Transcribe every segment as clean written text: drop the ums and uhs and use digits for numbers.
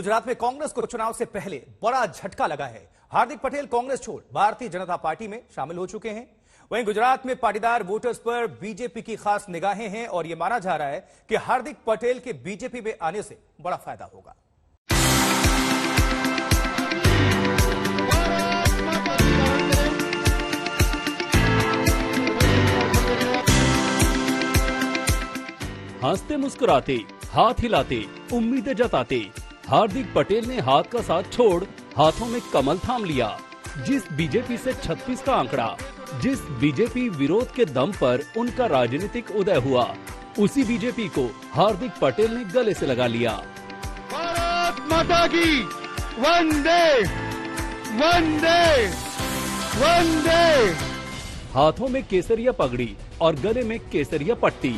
गुजरात में कांग्रेस को चुनाव से पहले बड़ा झटका लगा है। हार्दिक पटेल कांग्रेस छोड़ भारतीय जनता पार्टी में शामिल हो चुके हैं। वहीं गुजरात में पाटीदार वोटर्स पर बीजेपी की खास निगाहें हैं और यह माना जा रहा है कि हार्दिक पटेल के बीजेपी में आने से बड़ा फायदा होगा। हंसते मुस्कुराते, हाथ हिलाते, उम्मीदें जताते हार्दिक पटेल ने हाथ का साथ छोड़ हाथों में कमल थाम लिया। जिस बीजेपी से 36 का आंकड़ा, जिस बीजेपी विरोध के दम पर उनका राजनीतिक उदय हुआ, उसी बीजेपी को हार्दिक पटेल ने गले से लगा लिया। भारत माता की वंदे वंदे वंदे। हाथों में केसरिया पगड़ी और गले में केसरिया पट्टी।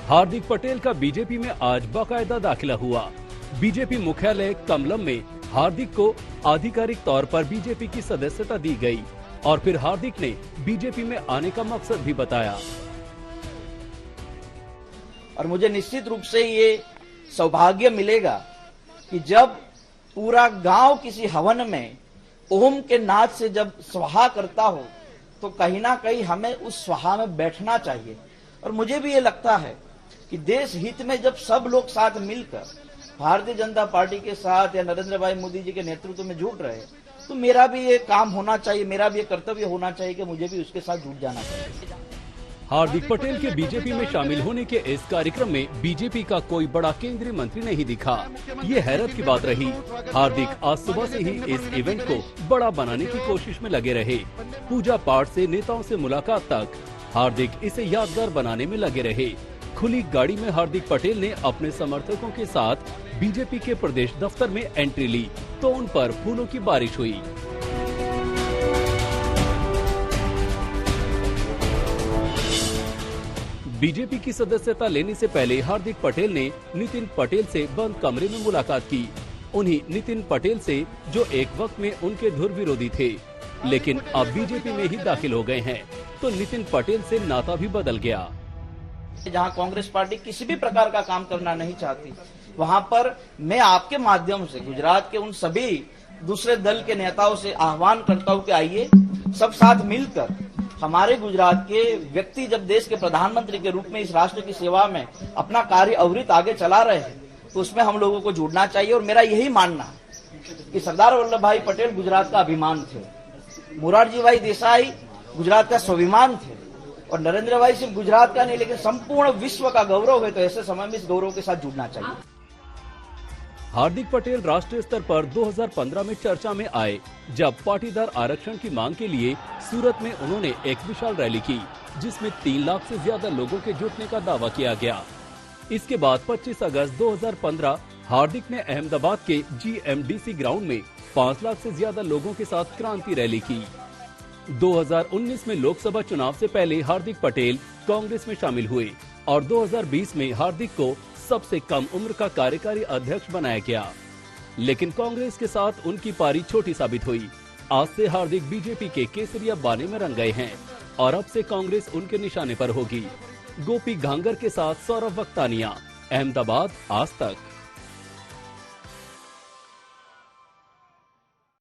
हार्दिक पटेल का बीजेपी में आज बाकायदा दाखिला हुआ। बीजेपी मुख्यालय कमलम में हार्दिक को आधिकारिक तौर पर बीजेपी की सदस्यता दी गई और फिर हार्दिक ने बीजेपी में आने का मकसद भी बताया। और मुझे निश्चित रूप से ये सौभाग्य मिलेगा कि जब पूरा गांव किसी हवन में ओम के नाद से जब स्वाहा करता हो तो कहीं ना कहीं हमें उस स्वाहा में बैठना चाहिए। और मुझे भी ये लगता है कि देश हित में जब सब लोग साथ मिलकर भारतीय जनता पार्टी के साथ या नरेंद्र भाई मोदी जी के नेतृत्व में जुट रहे, तो मेरा भी ये काम होना चाहिए, मेरा भी ये कर्तव्य होना चाहिए कि मुझे भी उसके साथ जुट जाना चाहिए। हार्दिक पटेल के बीजेपी में शामिल होने के इस कार्यक्रम में बीजेपी का कोई बड़ा केंद्रीय मंत्री नहीं दिखा। ये हैरत की बात रही। हार्दिक आज सुबह से ही इस इवेंट को बड़ा बनाने की कोशिश में लगे रहे। पूजा पाठ से नेताओं से मुलाकात तक हार्दिक इसे यादगार बनाने में लगे रहे। खुली गाड़ी में हार्दिक पटेल ने अपने समर्थकों के साथ बीजेपी के प्रदेश दफ्तर में एंट्री ली तो उन पर फूलों की बारिश हुई। बीजेपी की सदस्यता लेने से पहले हार्दिक पटेल ने नितिन पटेल से बंद कमरे में मुलाकात की। उन्हीं नितिन पटेल से जो एक वक्त में उनके धुर विरोधी थे, लेकिन अब बीजेपी में ही दाखिल हो गए हैं, तो नितिन पटेल से नाता भी बदल गया। जहां कांग्रेस पार्टी किसी भी प्रकार का काम करना नहीं चाहती, वहां पर मैं आपके माध्यम से गुजरात के उन सभी दूसरे दल के नेताओं से आह्वान करता हूं कि आइए सब साथ मिलकर हमारे गुजरात के व्यक्ति जब देश के प्रधानमंत्री के रूप में इस राष्ट्र की सेवा में अपना कार्य अविरत आगे चला रहे हैं, तो उसमें हम लोगों को जुड़ना चाहिए। और मेरा यही मानना है कि सरदार वल्लभ भाई पटेल गुजरात का अभिमान थे, मोरारजी भाई देसाई गुजरात का स्वाभिमान थे, और नरेंद्र भाई सिर्फ गुजरात का नहीं लेकिन संपूर्ण विश्व का गौरव है। तो ऐसे समय में इस गौरव के साथ जुड़ना चाहिए। हार्दिक पटेल राष्ट्रीय स्तर पर 2015 में चर्चा में आए, जब पाटीदार आरक्षण की मांग के लिए सूरत में उन्होंने एक विशाल रैली की, जिसमें 3 लाख से ज्यादा लोगों के जुटने का दावा किया गया। इसके बाद 25 अगस्त 2015 हार्दिक ने अहमदाबाद के GMDC ग्राउंड में 5 लाख से ज्यादा लोगों के साथ क्रांति रैली की। 2019 में लोकसभा चुनाव से पहले हार्दिक पटेल कांग्रेस में शामिल हुए और 2020 में हार्दिक को सबसे कम उम्र का कार्यकारी अध्यक्ष बनाया गया, लेकिन कांग्रेस के साथ उनकी पारी छोटी साबित हुई। आज से हार्दिक बीजेपी के केसरिया बाने में रंग गए हैं और अब से कांग्रेस उनके निशाने पर होगी। गोपी घांगर के साथ सौरभ वक्तानिया, अहमदाबाद, आज तक।